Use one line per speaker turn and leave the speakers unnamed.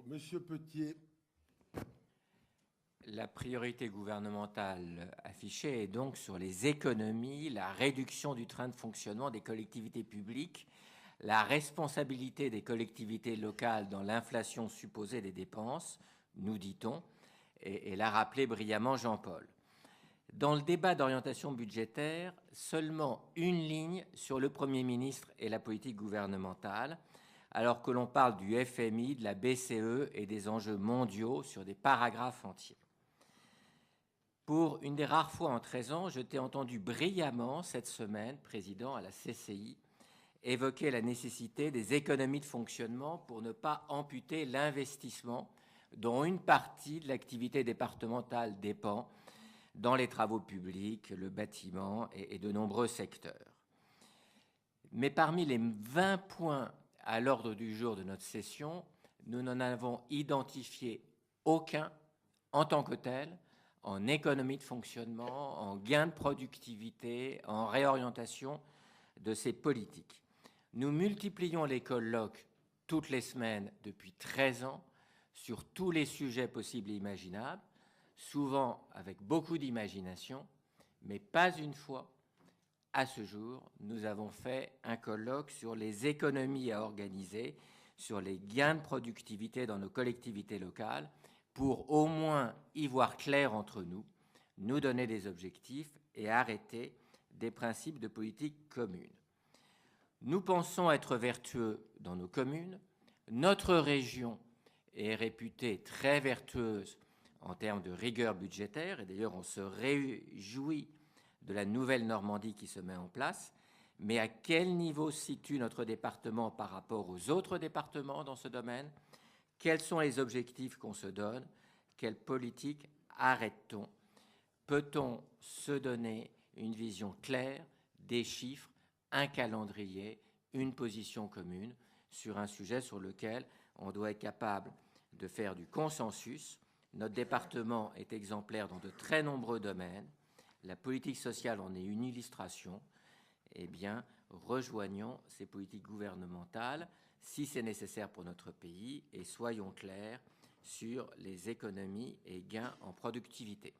Monsieur Petier.
La priorité gouvernementale affichée est donc sur les économies, la réduction du train de fonctionnement des collectivités publiques, la responsabilité des collectivités locales dans l'inflation supposée des dépenses, nous dit-on, et l'a rappelé brillamment Jean-Paul. Dans le débat d'orientation budgétaire, seulement une ligne sur le Premier ministre et la politique gouvernementale, alors que l'on parle du FMI, de la BCE et des enjeux mondiaux sur des paragraphes entiers. Pour une des rares fois en 13 ans, je t'ai entendu brillamment cette semaine, président à la CCI, évoquer la nécessité des économies de fonctionnement pour ne pas amputer l'investissement dont une partie de l'activité départementale dépend dans les travaux publics, le bâtiment et de nombreux secteurs. Mais parmi les 20 points à l'ordre du jour de notre session, nous n'en avons identifié aucun en tant que tel, en économie de fonctionnement, en gain de productivité, en réorientation de ces politiques. Nous multiplions les colloques toutes les semaines depuis 13 ans sur tous les sujets possibles et imaginables, souvent avec beaucoup d'imagination, mais pas une fois, à ce jour, nous avons fait un colloque sur les économies à organiser, sur les gains de productivité dans nos collectivités locales, pour au moins y voir clair entre nous, nous donner des objectifs et arrêter des principes de politique commune. Nous pensons être vertueux dans nos communes. Notre région est réputée très vertueuse en termes de rigueur budgétaire, et d'ailleurs on se réjouit de la nouvelle Normandie qui se met en place. Mais à quel niveau se situe notre département par rapport aux autres départements dans ce domaine ? Quels sont les objectifs qu'on se donne? Quelle politique arrête-t-on? Peut-on se donner une vision claire, des chiffres, un calendrier, une position commune sur un sujet sur lequel on doit être capable de faire du consensus? Notre département est exemplaire dans de très nombreux domaines. La politique sociale en est une illustration. Eh bien, rejoignons ces politiques gouvernementales si c'est nécessaire pour notre pays et soyons clairs sur les économies et gains en productivité.